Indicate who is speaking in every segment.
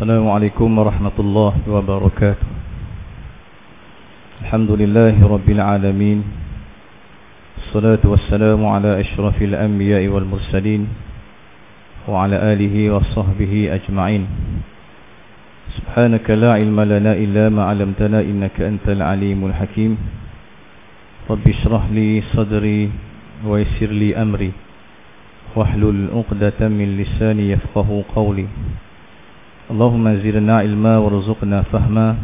Speaker 1: Assalamualaikum warahmatullahi wabarakatuh. Alhamdulillahi rabbil alamin. Assalatu wassalamu ala asyrafil anbiya'i wal mursalin wa ala alihi wa sahbihi ajma'in. Subhanaka la ilma lana illa ma 'allamtana innaka antal alimul hakim. Rabbi shrah li sadri wa yassir li amri wahlul 'uqdatam min lisani yafqahu qawli. Allahumma zidna ilma warzuqna fahma.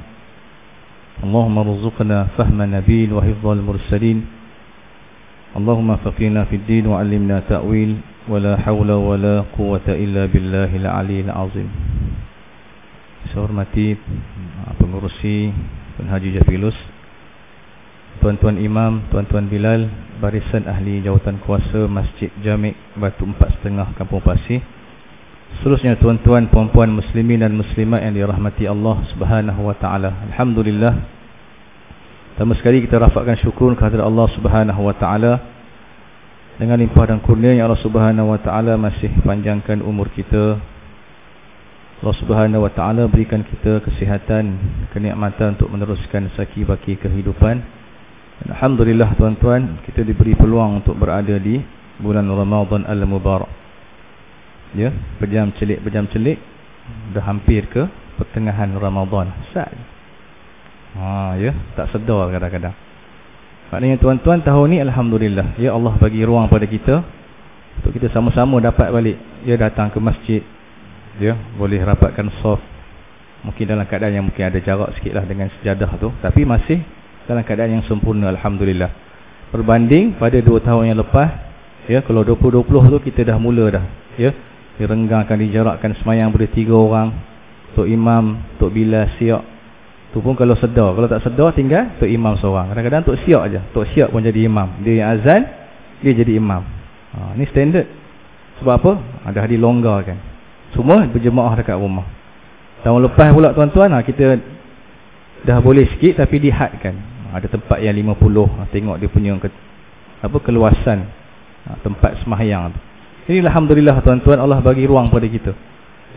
Speaker 1: Allahumma rzuqna fahma nabil wa hifdzal mursalin. Allahumma faqihna fid din wa 'allimna ta'wil wa la hawla wa la quwwata illa billahil aliyyil azim. Saya hormati pengurusi Haji Jafilus, tuan-tuan imam, tuan-tuan Bilal, barisan ahli jawatan kuasa Masjid Jami' Batu 4.5 Kampung Pasir. Seterusnya tuan-tuan, puan-puan muslimin dan muslimat yang dirahmati Allah Subhanahu wa taala. Alhamdulillah. Pertama sekali kita rafakkan syukur kehadirat Allah Subhanahu wa taala. Dengan limpah dan kurnia yang Allah Subhanahu wa taala masih panjangkan umur kita. Allah Subhanahu wa taala berikan kita kesihatan, kenikmatan untuk meneruskan saki baki kehidupan. Dan alhamdulillah tuan-tuan, kita diberi peluang untuk berada di bulan Ramadan al-Mubarak. Ya, berjam-celik dah hampir ke pertengahan Ramadan. Sat. Ya, tak sedar kadang-kadang. Maknanya tuan-tuan, tahun ni alhamdulillah, ya Allah bagi ruang pada kita untuk kita sama-sama dapat balik, ya, datang ke masjid. Ya, boleh rapatkan saf. Mungkin dalam keadaan yang mungkin ada jarak sikitlah dengan sejadah tu, tapi masih dalam keadaan yang sempurna alhamdulillah. Berbanding pada 2 tahun yang lepas, ya, kalau 2020 tu kita dah mula dah, ya, direnggangkan, dijarakkan semayang boleh 3 orang, Tok Imam, Tok Bilal, Siak. Tu pun kalau sedar. Kalau tak sedar tinggal Tok Imam seorang. Kadang-kadang Tok Siak je. Tok Siak pun jadi imam. Dia yang azan, dia jadi imam. Ni standard. Sebab apa? Dah dilonggarkan. Semua berjemaah dekat rumah. Tahun lepas pula tuan-tuan, kita dah boleh sikit tapi dihadkan. Ada tempat yang 50. Tengok dia punya keluasan tempat semahyang tu. Jadi alhamdulillah tuan-tuan, Allah bagi ruang pada kita,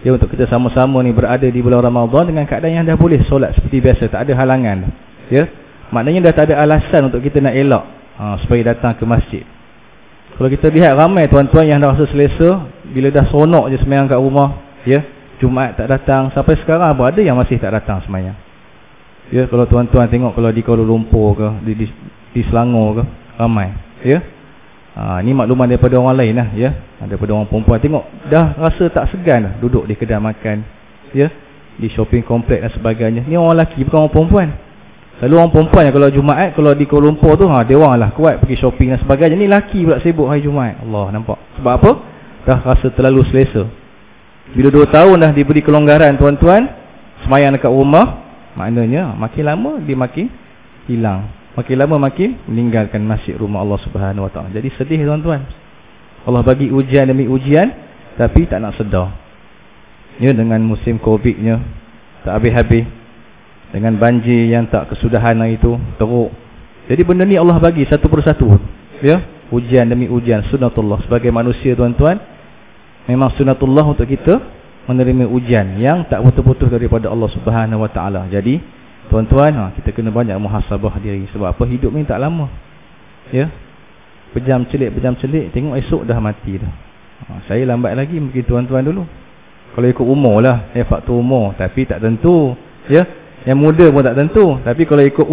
Speaker 1: ya, untuk kita sama-sama ni berada di bulan Ramadan dengan keadaan yang dah boleh solat seperti biasa, tak ada halangan, ya. Maknanya dah tak ada alasan untuk kita nak elak supaya datang ke masjid. Kalau kita lihat ramai tuan-tuan yang dah rasa selesa bila dah seronok je sembahyang kat rumah, ya, Jumaat tak datang, sampai sekarang pun ada yang masih tak datang sembahyang. Ya, kalau tuan-tuan tengok kalau di Kuala Lumpur ke di Selangor ke, ramai, ya. Ni makluman daripada orang lain lah, ya. Daripada orang perempuan, tengok dah rasa tak segan dah duduk di kedai makan, ya, di shopping kompleks dan sebagainya. Ni orang lelaki, bukan orang perempuan. Selalu orang perempuan kalau Jumaat, kalau di Kuala Lumpur tu, dia orang lah kuat pergi shopping dan sebagainya. Ni lelaki pula sibuk hari Jumaat. Allah, nampak? Sebab apa? Dah rasa terlalu selesa. Bila 2 tahun dah diberi kelonggaran tuan-tuan, semayang dekat rumah, maknanya makin lama dia makin hilang, makin lama makin meninggalkan masjid rumah Allah Subhanahu wa taala. Jadi sedih tuan-tuan. Allah bagi ujian demi ujian tapi tak nak sedar. Ya, dengan musim Covid-nya tak habis-habis, dengan banjir yang tak kesudahan hari itu, teruk. Jadi benda ni Allah bagi satu persatu. Ya, ujian demi ujian, sunatullah. Sebagai manusia tuan-tuan, memang sunatullah untuk kita menerima ujian yang tak putus-putus daripada Allah Subhanahu wa taala. Jadi tuan-tuan, kita kena banyak muhasabah diri. Sebab apa? Hidup ni tak lama, ya. Berjam-celik, tengok esok dah mati dah. Saya lambat lagi mungkin tuan-tuan dulu. Kalau ikut umur lah, faktor umur. Tapi tak tentu, ya. Yang muda pun tak tentu. Tapi kalau ikut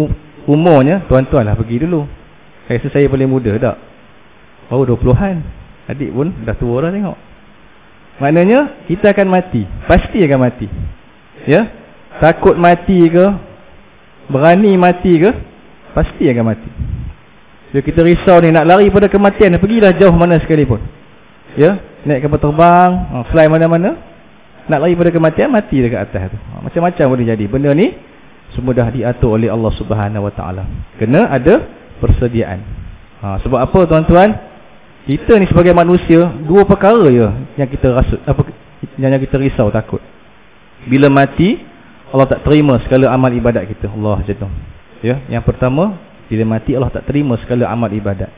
Speaker 1: umurnya, tuan-tuan lah pergi dulu. Saya paling muda tak? Baru 20-an. Adik pun dah tua dah tengok. Maknanya kita akan mati. Pasti akan mati, ya. Takut mati ke, berani mati ke, pasti akan mati. Bila kita risau ni nak lari pada kematian, pergilah jauh mana sekalipun, ya, naik kapal terbang, fly mana-mana, nak lari pada kematian, mati dekat atas tu. Macam-macam boleh jadi. Benda ni semua dah diatur oleh Allah Subhanahu wa taala. Kena ada persediaan. Sebab apa tuan-tuan? Kita ni sebagai manusia, 2 perkara je yang kita rasa, yang kita risau, takut. Bila mati, Allah tak terima segala amal ibadat kita. Allah jatuh. Ya, yang pertama, bila mati Allah tak terima segala amal ibadat.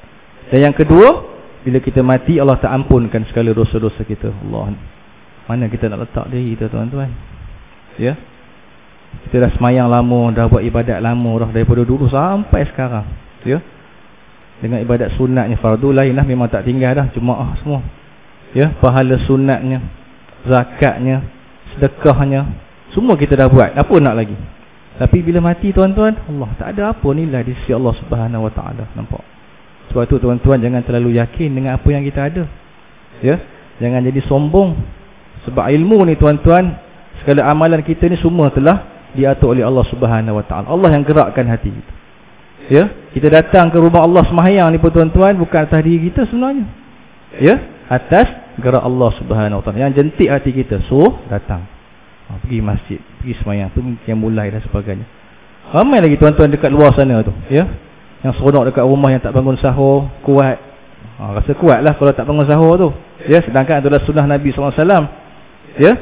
Speaker 1: Dan yang kedua, bila kita mati Allah tak ampunkan segala dosa-dosa kita. Allah. Mana kita nak letak diri kita tuan-tuan? Ya. Kita dah semayang lama, dah buat ibadat lama dah daripada dulu sampai sekarang. Ya. Dengan ibadat sunatnya, fardu lain lah memang tak tinggal dah, jemaah semua. Ya, pahala sunatnya, zakatnya, sedekahnya, semua kita dah buat. Apa nak lagi? Tapi bila mati tuan-tuan, Allah tak ada apa nilai di sisi Allah Subhanahu Wa Taala. Nampak? Sebab tu tuan-tuan jangan terlalu yakin dengan apa yang kita ada. Ya, jangan jadi sombong. Sebab ilmu ni tuan-tuan, segala amalan kita ni semua telah diatur oleh Allah Subhanahu Wa Taala. Allah yang gerakkan hati kita. Ya, kita datang ke rumah Allah sembahyang ni pun tuan-tuan bukan atas diri kita sebenarnya. Ya, atas gerak Allah Subhanahu Wa Taala yang jentik hati kita. So, datang. Pergi masjid, pergi sembahyang, pergi yang mulai dan sebagainya. Ramai lagi tuan-tuan dekat luar sana tu, ya. Yang seronok dekat rumah yang tak bangun sahur, kuat. Rasa kuatlah kalau tak bangun sahur tu. Ya, sedangkan itulah sunnah Nabi SAW. Ya,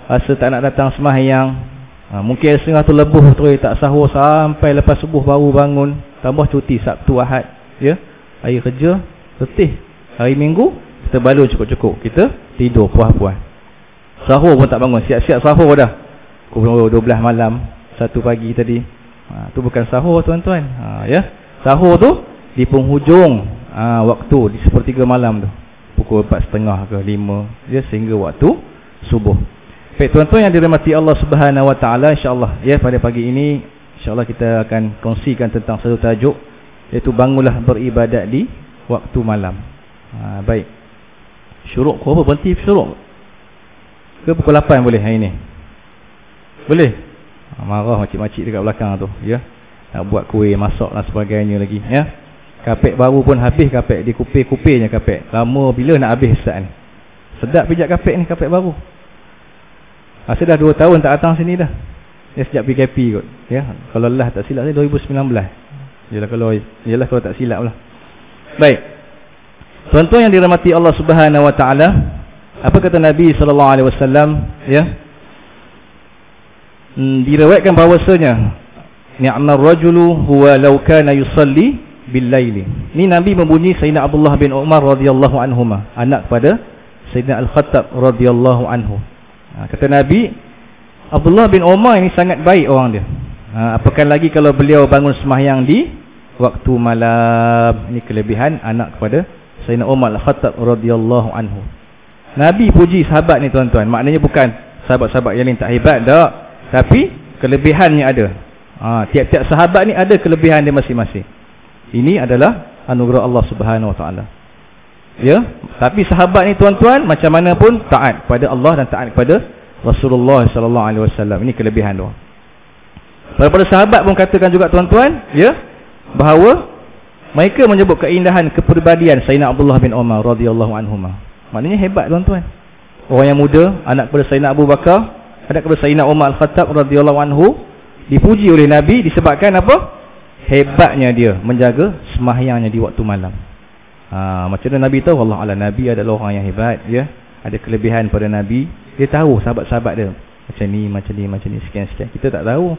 Speaker 1: rasa tak nak datang sembahyang. Mungkin setengah tu lebuh terus tak sahur sampai lepas subuh baru bangun. Tambah cuti Sabtu Ahad. Ya, hari kerja letih. Hari Minggu kita balun cukup-cukup. Kita tidur puas-puas. Sahur pun tak bangun. Siap-siap sahur dah. Pukul 12 malam, 1 pagi tadi. Tu bukan sahur tuan-tuan. Ya, sahur tu di penghujung waktu, di sepertiga malam tu. Pukul 4.30 ke 5. Ya, sehingga waktu subuh. Baik tuan-tuan yang dirahmati Allah Subhanahu Wa Taala, insya-Allah ya pada pagi ini insya-Allah kita akan kongsikan tentang satu tajuk, iaitu bangunlah beribadat di waktu malam. Baik. Syuruk ke apa? Berhenti syuruk ke pukul 8 boleh hari ni? Boleh? Marah makcik-makcik dekat belakang tu, ya. Nak buat kuih, masak dan sebagainya lagi, ya. Kapek baru pun habis kapek, di kupir-kupirnya kapek. Lama bila nak habis Ustaz ni? Sedap pijak kapek ni, kapek baru. Dah 2 tahun tak datang sini dah. Ya, sejak PKP kot, ya. Kalau lah tak silap saya 2019. Yalah kalau tak silap lah. Baik. Tuan-tuan yang dirahmati Allah Subhanahu Wa Taala, apa kata Nabi sallallahu alaihi wasallam, ya? Diriwayatkan bahawasanya ni'mar rajulu huwa law kana yusalli bil laili. Ni Nabi membunyi Sayyidina Abdullah bin Umar radhiyallahu anhuma, anak kepada Sayyidina Al-Khattab radhiyallahu anhu. Kata Nabi, Abdullah bin Umar ini sangat baik orang dia. Apakah lagi kalau beliau bangun sembahyang di waktu malam. Ini kelebihan anak kepada Sayyidina Umar Al-Khattab radhiyallahu anhu. Nabi puji sahabat ni tuan-tuan. Maknanya bukan sahabat-sahabat yang lain tak hebat, tak. Tapi kelebihannya ada. Tiap-tiap sahabat ni ada kelebihan dia masing-masing. Ini adalah anugerah Allah Subhanahu Wa Taala. Ya, tapi sahabat ni tuan-tuan macam mana pun taat pada Allah dan taat kepada Rasulullah sallallahu alaihi wasallam. Ini kelebihan dia. Para sahabat pun katakan juga tuan-tuan, ya, bahawa mereka menyebut keindahan kepribadian Sayyidina Abdullah bin Umar radhiyallahu anhuma. Maknanya hebat tuan-tuan. Orang yang muda, anak kepada Sayyidina Abu Bakar, anak kepada Sayyidina Umar Al-Khattab radhiyallahu anhu, dipuji oleh Nabi disebabkan apa? Hebatnya dia menjaga sembahyangnya di waktu malam. Macam mana Nabi tahu? Allah Ta'ala, Nabi adalah orang yang hebat, ya. Ada kelebihan pada Nabi. Dia tahu sahabat-sahabat dia macam ni, sekian-sekian. Kita tak tahu.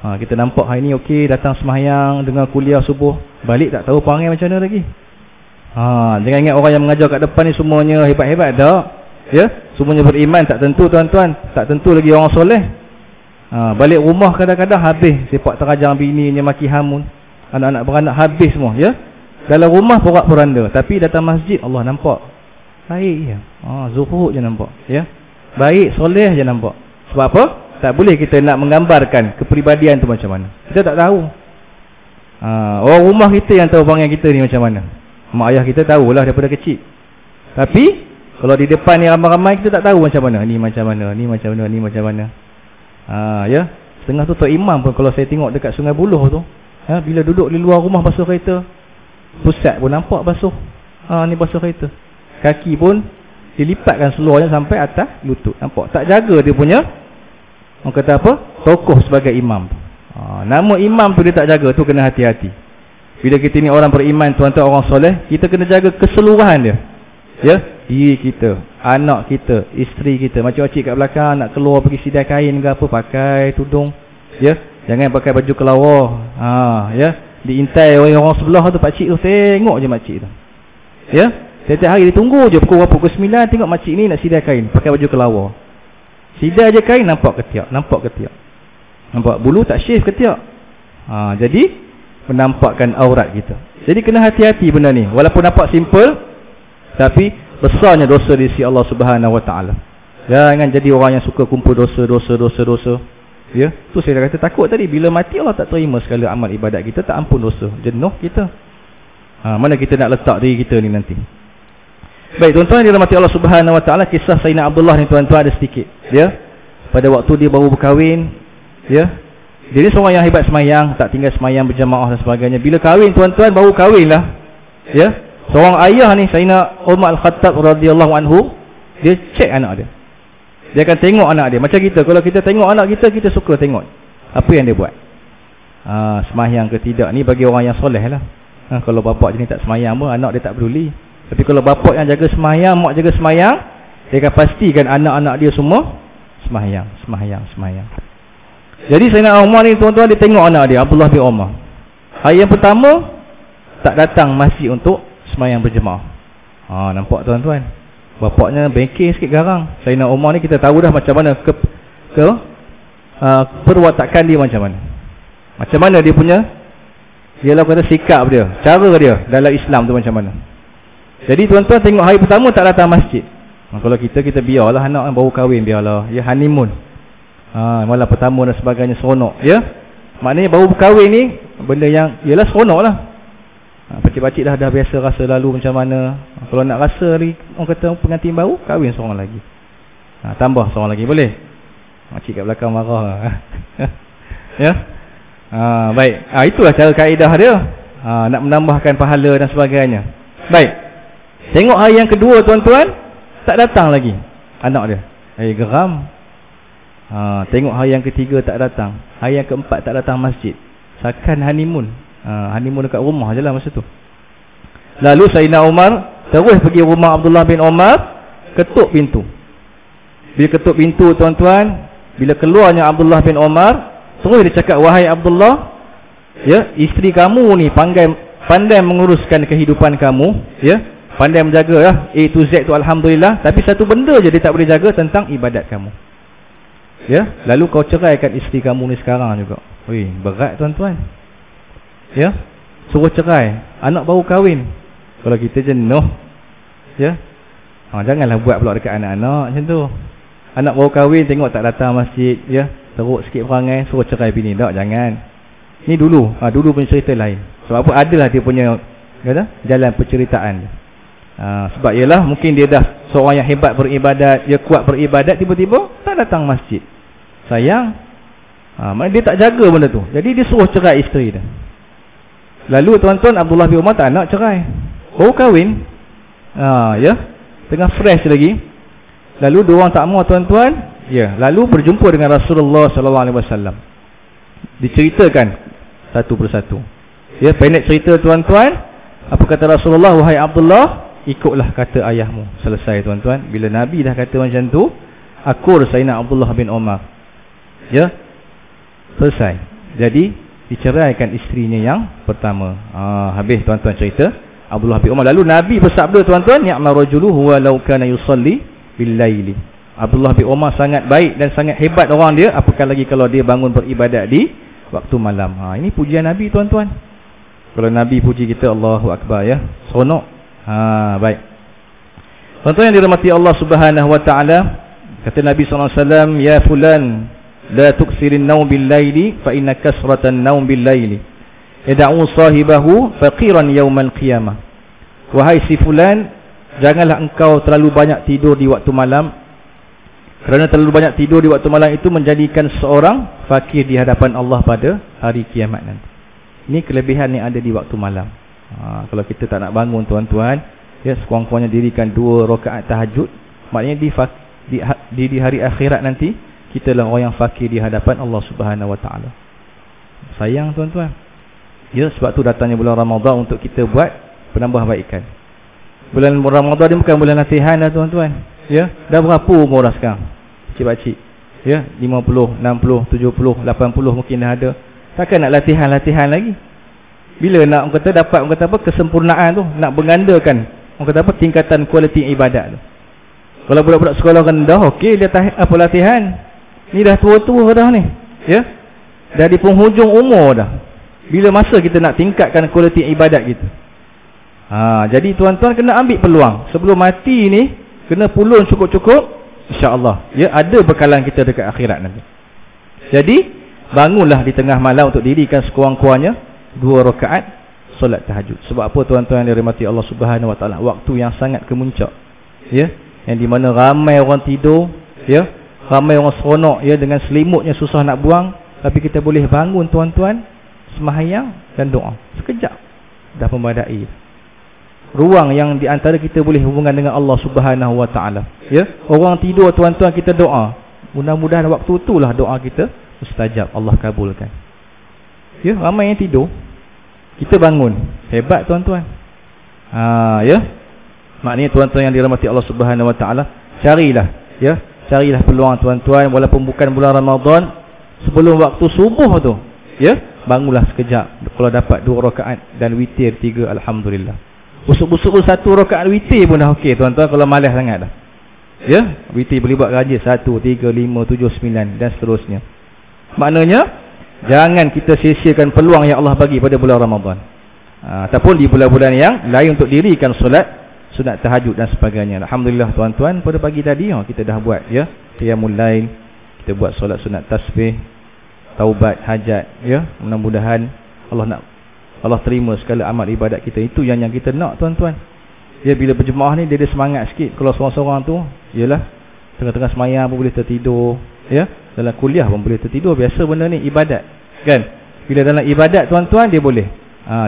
Speaker 1: Kita nampak hari ni okey, datang sembahyang, dengar kuliah subuh, balik tak tahu perangai macam mana lagi. Jangan ingat orang yang mengajar kat depan ni semuanya hebat-hebat, tak. Ya, semuanya beriman tak tentu tuan-tuan. Tak tentu lagi orang soleh. Balik rumah kadang-kadang habis sepak terajang bininya, maki hamun, anak-anak beranak habis semua, ya. Dalam rumah porak-poranda, tapi datang masjid Allah nampak baik je. Zuhud je nampak, ya. Baik, soleh je nampak. Sebab apa? Tak boleh kita nak menggambarkan kepribadian tu macam mana. Kita tak tahu. Orang rumah kita yang tahu perangai kita ni macam mana. Mak ayah kita tahulah daripada kecil. Tapi kalau di depan ni ramai-ramai kita tak tahu macam mana. Ni macam mana, ni macam mana, ni macam mana. Ya, setengah tu Tok Imam pun kalau saya tengok dekat Sungai Buloh tu, bila duduk di luar rumah basuh kereta, pusat pun nampak basuh. Ni basuh kereta. Kaki pun dilipatkan seluarnya sampai atas lutut. Nampak? Tak jaga dia punya, orang kata apa? Tokoh sebagai imam. Nama imam tu dia tak jaga, tu kena hati-hati. Bila kita ni orang beriman, tuan-tuan, orang soleh, kita kena jaga keseluruhan dia. Ya, diri kita, anak kita, isteri kita. Macam-macam kat belakang nak keluar pergi sidai kain ke apa, pakai tudung. Ya, jangan pakai baju kelawar. Ya, diintai orang sebelah tu, pakcik tu tengok je makcik tu. Ya, setiap hari dia tunggu je pukul 9 tengok makcik ni nak sidai kain, pakai baju kelawar. Sidai je kain nampak ketiak. Nampak bulu tak shave ketiak. Jadi menampakkan aurat kita. Jadi kena hati-hati benda ni. Walaupun nampak simple, tapi besarnya dosa di sisi Allah Subhanahu Wa Taala. Jangan jadi orang yang suka kumpul dosa. Ya, tu saya kata takut tadi, bila mati Allah tak terima segala amal ibadat kita, tak ampun dosa, jenuh kita. Mana kita nak letak diri kita ni nanti. Baik, tuan-tuan yang dirahmati Allah Subhanahu Wa Taala, kisah Sayyidina Abdullah ni tuan-tuan ada sedikit. Ya. Pada waktu dia baru berkahwin, ya. Dia ni seorang yang hebat semayang, tak tinggal semayang berjamaah dan sebagainya. Bila kahwin tuan-tuan, baru kahwin lah. Ya. Seorang ayah ni Sayyidina Umar Al-Khattab radhiyallahu anhu, dia cek anak dia. Dia akan tengok anak dia. Macam kita, kalau kita tengok anak kita, kita suka tengok apa yang dia buat. Semayang ke tidak, ni bagi orang yang soleh lah. Kalau bapak jenis tak semayang pun, anak dia tak peduli. Tapi kalau bapak yang jaga semayang, mak jaga semayang, dia akan pastikan anak-anak dia semua semayang. Jadi Sayyidina Umar ni tuan-tuan, dia tengok anak dia, Abdullah bin Umar. Hari yang pertama tak datang masjid untuk semayang berjemaah. Nampak tuan-tuan, bapaknya bengkeh sikit garang. Sayyidina Umar ni kita tahu dah macam mana perwatakan dia macam mana. Macam mana dia punya, dia lah kata sikap dia, cara dia dalam Islam tu macam mana. Jadi tuan-tuan tengok hari pertama tak datang masjid. Kalau kita biarlah anak baru kahwin, biarlah ya honeymoon. Malam pertama dan sebagainya seronok, ya. Maknanya baru berkahwin ni benda yang ialah seronok lah. Pakcik-pakcik dah biasa rasa lalu macam mana. Kalau nak rasa lagi, orang kata pengantin baru, kahwin seorang lagi. Tambah seorang lagi boleh. Makcik kat belakang marah. Ya. Baik. Itulah cara kaedah dia. Nak menambahkan pahala dan sebagainya. Baik. Tengok hari yang kedua tuan-tuan, tak datang lagi anak dia. Geram. Tengok hari yang ketiga tak datang. Hari yang keempat tak datang masjid. Sakan honeymoon. Honeymoon dekat rumah je lah masa tu. Lalu Sayyidina Umar terus pergi rumah Abdullah bin Umar, ketuk pintu. Bila ketuk pintu tuan-tuan, bila keluarnya Abdullah bin Umar, terus dia cakap, wahai Abdullah, ya, isteri kamu ni pandai menguruskan kehidupan kamu, ya, pandai menjaga lah A to Z tu, alhamdulillah. Tapi satu benda je dia tak boleh jaga, tentang ibadat kamu. Ya, lalu kau ceraikan isteri kamu ni sekarang juga. Berat tuan-tuan. Ya, suruh cerai, anak baru kahwin. Kalau kita jenuh, ya, janganlah buat pula dekat anak-anak macam tu. Anak baru kahwin tengok tak datang masjid, ya, teruk sikit perangai, suruh cerai bini. Tak, jangan. Ni dulu punya cerita lain. Sebab apa? Adalah dia punya jalan perceritaan. Sebab ialah mungkin dia dah seorang yang hebat beribadat, dia kuat beribadat, tiba-tiba tak datang masjid. Sayang. Maknanya dia tak jaga benda tu. Jadi dia suruh cerai isteri dia. Lalu tuan-tuan, Abdullah bin Umar tak nak cerai, baru kahwin, ya, tengah fresh lagi. Lalu diorang tak mau tuan-tuan, ya, lalu berjumpa dengan Rasulullah SAW. Diceritakan satu persatu. Ya, pendek cerita tuan-tuan. Apa kata Rasulullah? Wahai Abdullah, ikutlah kata ayahmu. Selesai tuan-tuan. Bila Nabi dah kata macam tu, akur Sayyidina Abdullah bin Umar, ya, selesai. Jadi diceraikan isterinya yang pertama. Habis tuan-tuan cerita Abdullah bin Umar. Lalu Nabi bersabda tuan-tuan, ni'ma rajulu huwa law kana yusalli bil laili. Abdullah bin Umar sangat baik dan sangat hebat orang dia, apakah lagi kalau dia bangun beribadat di waktu malam. Ini pujian Nabi tuan-tuan. Kalau Nabi puji kita, Allahu Akbar, ya, seronok. Baik. Tuan-tuan yang dirahmati Allah Subhanahu Wa Taala, kata Nabi SAW, ya fulan, la tuksirin naum bil laili fa inna kasratan naum bil laili yad'u sahibahu faqiran yaumal qiyamah. Wahai si fulan, janganlah engkau terlalu banyak tidur di waktu malam, kerana terlalu banyak tidur di waktu malam itu menjadikan seorang fakir di hadapan Allah pada hari kiamat nanti. Ini kelebihan yang ada di waktu malam. Kalau kita tak nak bangun tuan-tuan, ya, sekurang-kurangnya dirikan 2 rakaat tahajud. Maknanya di hari akhirat nanti kita lah orang yang fakir di hadapan Allah Subhanahu Wa Taala. Sayang tuan-tuan. Ya, sebab tu datangnya bulan Ramadan untuk kita buat penambahbaikan. Bulan Ramadan ni bukan bulan latihan dah tuan-tuan. Ya, dah berapa umur dah sekarang? Cik-cik. Ya, 50, 60, 70, 80 mungkin dah ada. Takkan nak latihan lagi? Bila nak orang kata dapat orang kata apa kesempurnaan tu, nak bergandakan orang kata apa tingkatan kualiti ibadat tu. Kalau budak-budak sekolah rendah, okey, dia apa latihan. Ni dah tua-tua dah ni. Ya. Dah di penghujung umur dah. Bila masa kita nak tingkatkan kualiti ibadat kita? Jadi tuan-tuan kena ambil peluang. Sebelum mati ni, kena pulun cukup-cukup, insya-Allah. Ya, ada bekalan kita dekat akhirat nanti. Jadi, bangunlah di tengah malam untuk dirikan sekurang-kurangnya 2 rakaat solat tahajud. Sebab apa tuan-tuan yang dirahmati Allah Subhanahu Wa Taala? Waktu yang sangat kemuncak. Ya, yang di mana ramai orang tidur, ya, ramai orang seronok, ya, dengan selimutnya susah nak buang, tapi kita boleh bangun tuan-tuan, sembahyang dan doa. Sekejap dah memadai. Ruang yang di antara kita boleh hubungan dengan Allah Subhanahu Wa Taala. Ya, orang tidur tuan-tuan, kita doa. Mudah-mudahan waktu itulah doa kita mustajab, Allah kabulkan. Ya, ramai yang tidur, kita bangun. Hebat tuan-tuan. Ya. Maknanya tuan-tuan yang dirahmati Allah Subhanahu Wa Taala, carilah, ya, carilah peluang tuan-tuan, walaupun bukan bulan Ramadan, sebelum waktu subuh tu, ya, bangunlah sekejap. Kalau dapat 2 rakaat dan witir 3, alhamdulillah. Busuk-busuk 1 rakaat witir pun dah okey tuan-tuan, kalau malas sangat dah. Ya, witir boleh buat ganjil 1, 3, 5, 7, 9 dan seterusnya. Maknanya jangan kita sia-siakan peluang yang Allah bagi pada bulan Ramadan. Ataupun di bulan-bulan yang lain untuk dirikan solat sunat tahajud dan sebagainya. Alhamdulillah tuan-tuan, pada pagi tadi kita dah buat, ya, qiyamul lail, kita buat solat sunat tasbih, taubat, hajat, ya. Mudah-mudahan Allah terima segala amal ibadat kita. Itu yang kita nak tuan-tuan. Ya, bila berjemaah ni dia ada semangat sikit. Kalau seorang-seorang tu, yalah, tengah-tengah semayang pun boleh tertidur, ya. Dalam kuliah pun boleh tertidur. Biasa benda ni ibadat, kan? Bila dalam ibadat tuan-tuan, dia boleh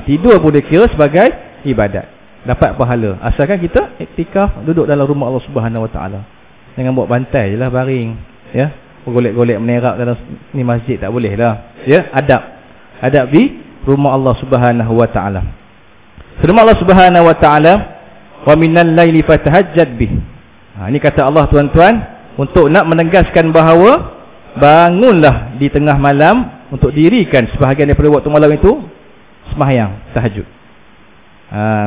Speaker 1: tidur pun dia kira sebagai ibadat, dapat pahala. Asalkan kita iktikaf, duduk dalam rumah Allah Subhanahu Wa Taala. Jangan buat bantai je lah, baring, ya. Golek-golek menerak dalam ni masjid, tak boleh lah. Ya, adab di rumah Allah Subhanahu Wa Taala. Firman Allah Subhanahu Wa Taala, wa minal laili fatahajjad bih. Ini kata Allah tuan-tuan, untuk nak menegaskan bahawa bangunlah di tengah malam untuk dirikan sebahagian daripada waktu malam itu sembahyang tahajud.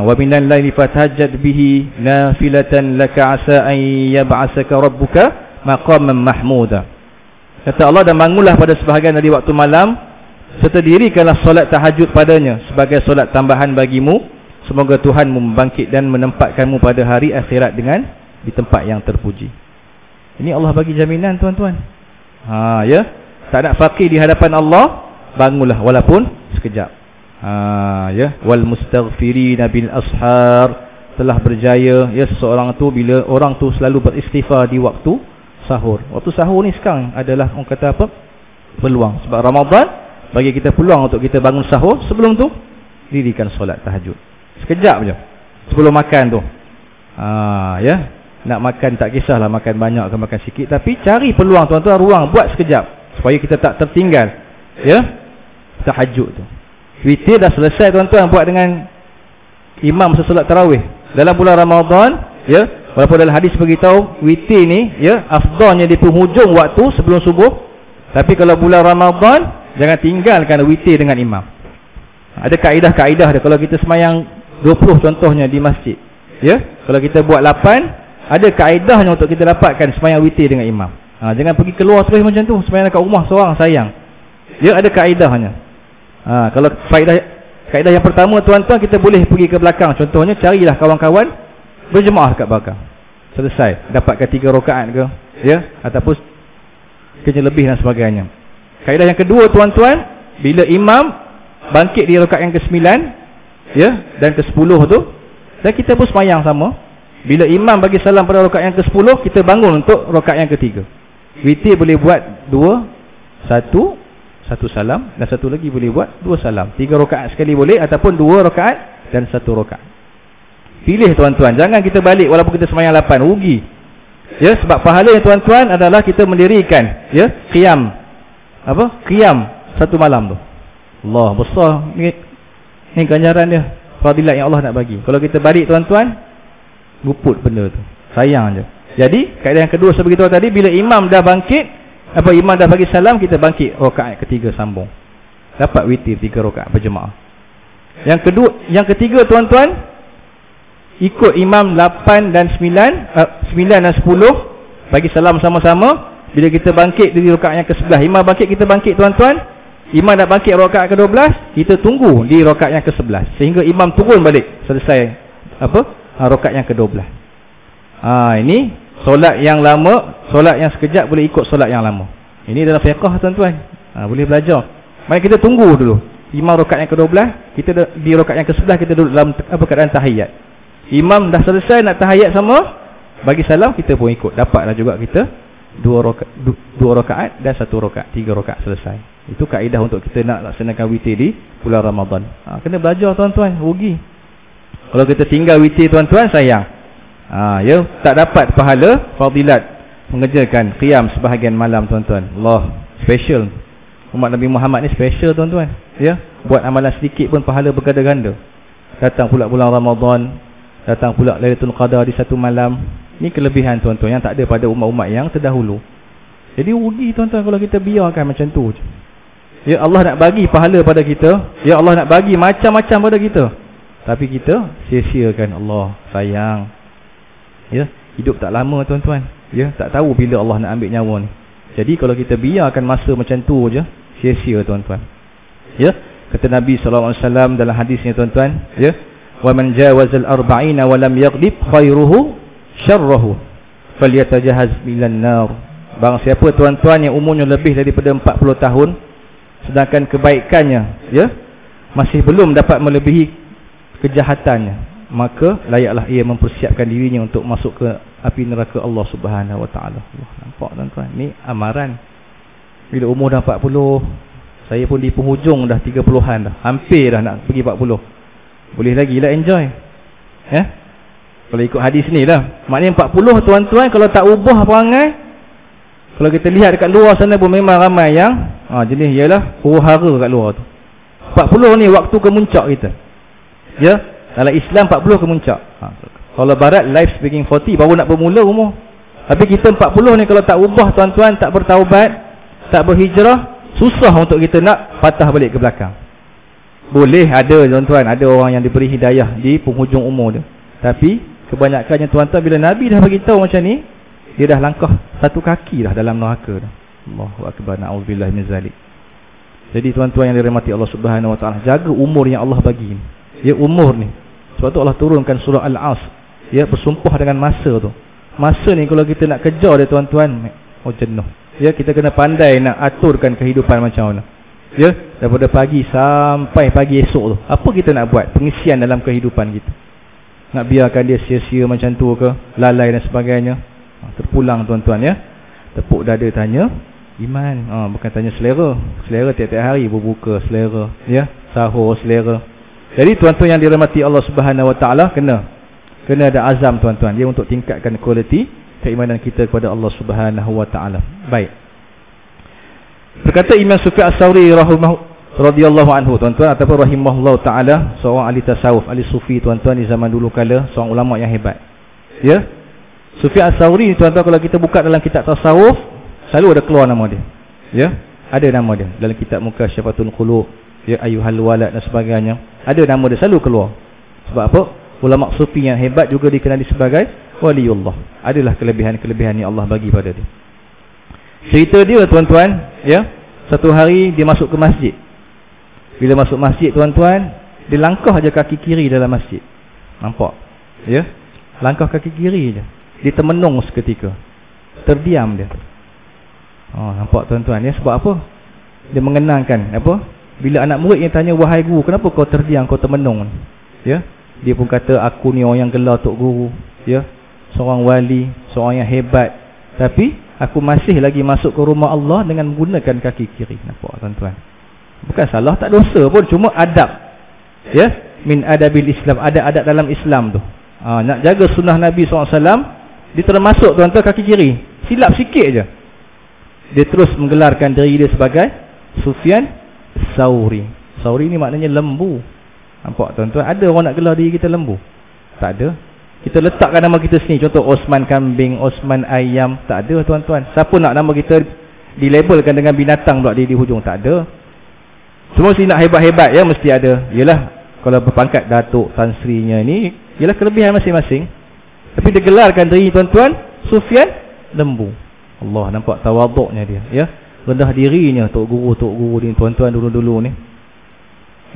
Speaker 1: Wa minal laili fatahajjad bihi nafilatan laka asa an yab'asaka rabbuka maqaman mahmuda. Kata Allah, dan bangunlah pada sebahagian dari waktu malam serta dirikanlah solat tahajud padanya sebagai solat tambahan bagimu, semoga Tuhanmu membangkit dan menempatkanmu pada hari akhirat dengan di tempat yang terpuji. Ini Allah bagi jaminan tuan-tuan. Ya, tak nak fakir di hadapan Allah, bangunlah walaupun sekejap. Ya, wal mustaghfirina bil ashar, telah berjaya, ya, seseorang tu bila orang tu selalu beristighfar di waktu sahur. Waktu sahur ni sekarang adalah orang kata apa? Peluang. Sebab Ramadan bagi kita peluang untuk kita bangun sahur. Sebelum tu dirikan solat tahajud. Sekejap je sebelum makan tu. Ya, nak makan tak kisahlah makan banyak ke makan sikit, tapi cari peluang tuan-tuan, ruang, buat sekejap supaya kita tak tertinggal, ya, tahajud tu. Witir dah selesai tuan-tuan, buat dengan imam sesolat tarawih dalam bulan Ramadan, ya. Walaupun dalam hadis beritahu witir ni, ya, afdalnya di penghujung waktu sebelum subuh, tapi kalau bulan Ramadan jangan tinggalkan witir dengan imam. Ada kaedah-kaedah dia. Kalau kita semayang 20 contohnya di masjid, ya, kalau kita buat 8, ada kaedahnya untuk kita dapatkan semayang witir dengan imam. Jangan pergi keluar terus macam tu, semayang dekat rumah seorang, sayang. Ya, ada kaedahnya. Kalau kaedah yang pertama tuan-tuan, kita boleh pergi ke belakang. Contohnya, carilah kawan-kawan berjemaah dekat belakang. Selesai, dapatkan 3 rakaat ke, ya, ataupun kerja lebih dan sebagainya. Kaedah yang kedua tuan-tuan, bila imam bangkit di rakaat yang ke-9, ya, dan ke-10 tu, dan kita pun semayang sama. Bila imam bagi salam pada rakaat yang ke-10, kita bangun untuk rakaat yang ke-3. Witir boleh buat 2, 1 salam, dan satu lagi boleh buat 2 salam. 3 rakaat sekali boleh, ataupun 2 rakaat dan 1 rakaat. Pilih tuan-tuan, jangan kita balik walaupun kita semayang 8, rugi. Ya, sebab pahala yang tuan-tuan adalah kita mendirikan, ya, qiyam. Qiyam satu malam tu. Allah, besar ni ganjaran dia, fadilat yang Allah nak bagi. Kalau kita balik tuan-tuan, luput benda tu, sayang je. Jadi kaedah yang kedua seperti itu tadi, bila imam dah bangkit, imam dah bagi salam, kita bangkit rakaat ketiga sambung, dapat witir 3 rakaat berjemaah. Yang ketiga tuan-tuan, ikut imam 8 dan 9 dan 10, bagi salam sama-sama. Bila kita bangkit di rakaat yang ke-11, imam bangkit, kita bangkit tuan-tuan. Imam dah bangkit rakaat ke-12, kita tunggu di rakaat yang ke-11 sehingga imam turun balik, selesai rakaat yang ke-12. Ini solat yang lama, solat yang sekejap boleh ikut solat yang lama. Ini dalam fiqh tuan-tuan. Boleh belajar. Mari kita tunggu dulu. Imam rakaat yang ke-12, kita di rakaat yang ke-11 kita duduk dalam keadaan tahiyat. Imam dah selesai nak tahiyat sama, bagi salam kita pun ikut. Dapatlah juga kita dua rakaat dan 1 rakaat, 3 rakaat selesai. Itu kaedah untuk kita nak laksanakan witir di bulan Ramadan. Kena belajar tuan-tuan, rugi. Kalau kita tinggal witir tuan-tuan, sayang. Ya, tak dapat pahala fadilat mengerjakan qiyam sebahagian malam tuan-tuan. Allah, special. Umat Nabi Muhammad ni special tuan-tuan. Ya, buat amalan sedikit pun pahala berganda-ganda. Datang pula bulan Ramadan, datang pula Lailatul Qadar di satu malam. Ini kelebihan tuan-tuan yang tak ada pada umat-umat yang terdahulu. Jadi rugi tuan-tuan kalau kita biarkan macam tu. Ya, Allah nak bagi pahala pada kita. Ya, Allah nak bagi macam-macam pada kita. Tapi kita sia-siakan. Allah sayang. Ya, hidup tak lama tuan-tuan. Ya, tak tahu bila Allah nak ambil nyawa ni. Jadi kalau kita biarkan masa macam tu je, sia-sia tuan-tuan. Ya, kata Nabi SAW dalam hadisnya tuan-tuan, ya, wa man jawazal arba'ina wa lam yaghlib khairuhu syarruhu falyatajahaz minan nar. Barang siapa tuan-tuan yang umurnya lebih daripada 40 tahun sedangkan kebaikannya, ya, masih belum dapat melebihi kejahatannya, maka layaklah ia mempersiapkan dirinya untuk masuk ke api neraka Allah Subhanahu wa taala. Nampak tuan-tuan, ni amaran. Bila umur dah 40, saya pun di penghujung dah 30-an dah, hampir dah nak pergi 40. Boleh lagi lah enjoy. Ya? Kalau ikut hadis ni lah, maknanya 40 tuan-tuan kalau tak ubah perangai, kalau kita lihat dekat luar sana pun memang ramai yang jenis ialah huru-hara kat luar tu. 40 ni waktu kemuncak kita. Ya, dalam Islam 40 kemuncak. Kalau barat life speaking 40 baru nak bermula umur. Tapi kita 40 ni kalau tak ubah tuan-tuan, tak bertaubat, tak berhijrah, susah untuk kita nak patah balik ke belakang. Boleh ada tuan-tuan, ada orang yang diberi hidayah di penghujung umur dia. Tapi kebanyakannya tuan-tuan, bila Nabi dah bagi tahu macam ni, dia dah langkah 1 kaki dah dalam neraka dah. Allahu akbar, na'udzubillah min zalik. Jadi tuan-tuan yang dirahmati Allah Subhanahu wa taala, jaga umur yang Allah bagi ni. Ya, umur ni. Sebab tu Allah turunkan surah Al-Asr. Ya, bersumpah dengan masa tu. Masa ni kalau kita nak kejar dia tuan-tuan, jenuh. Ya, kita kena pandai nak aturkan kehidupan macam mana. Ya, daripada pagi sampai pagi esok tu, apa kita nak buat pengisian dalam kehidupan kita? Nak biarkan dia sia-sia macam tu ke, lalai dan sebagainya? Terpulang tuan-tuan ya. Tepuk dada tanya iman. Bukan tanya selera. Selera tiap-tiap hari berbuka selera, ya, sahur selera. Jadi tuan-tuan yang dirahmati Allah Subhanahu wa taala, kena ada azam tuan-tuan, dia untuk tingkatkan kualiti keimanan kita kepada Allah Subhanahu wa taala. Baik. Berkata Imam Sufyan Ats-Tsauri radhiyallahu anhu tuan-tuan, ataupun rahimahullah taala, seorang ahli tasawuf, ahli sufi tuan-tuan di zaman dulu kala, seorang ulama yang hebat. Ya. Sufyan Ats-Tsauri tuan-tuan, kalau kita buka dalam kitab tasawuf, selalu ada keluar nama dia. Ya, ada nama dia dalam kitab Mukasyafatul Qulub, ya, Ayyuhal Walad dan sebagainya. Ada nama dia selalu keluar. Sebab apa? Ulama sufi yang hebat juga dikenali sebagai waliullah. Adalah kelebihan-kelebihan yang Allah bagi pada dia. Cerita dia tuan-tuan, ya, satu hari dia masuk ke masjid. Bila masuk masjid tuan-tuan, dia langkah aja kaki kiri dalam masjid. Nampak? Ya, langkah kaki kiri je. Dia termenung seketika. Terdiam dia. Nampak tuan-tuan ya, sebab apa? Dia mengenangkan apa? Bila anak murid yang tanya, wahai guru, kenapa kau terdiam, kau termenung? Ya, dia pun kata, aku ni orang yang gelar tok guru, ya, seorang wali, seorang yang hebat, tapi aku masih lagi masuk ke rumah Allah dengan menggunakan kaki kiri. Nampak tuan-tuan? Bukan salah, tak dosa pun, cuma adab. Ya, min adabil Islam, ada adab dalam Islam tu. Nak jaga sunnah Nabi SAW, dia termasuk tuan-tuan kaki kiri. Silap sikit je, dia terus menggelarkan diri dia sebagai Sufyan Ats-Tsauri. Tsauri ni maknanya lembu. Nampak tuan-tuan? Ada orang nak gelar diri kita lembu? Tak ada. Kita letakkan nama kita sini, contoh Osman Kambing, Osman Ayam. Tak ada tuan-tuan. Siapa nak nama kita dilabelkan dengan binatang pula di hujung? Tak ada. Semua mesti nak hebat-hebat ya, mesti ada. Yalah, kalau berpangkat Datuk Tan Sri nya ni, Ialah kelebihan masing-masing. Tapi dia gelarkan diri tuan-tuan Sufyan lembu. Allah, nampak tawaduknya dia, ya. Rendah dirinya tok guru ni tuan-tuan dulu-dulu ni.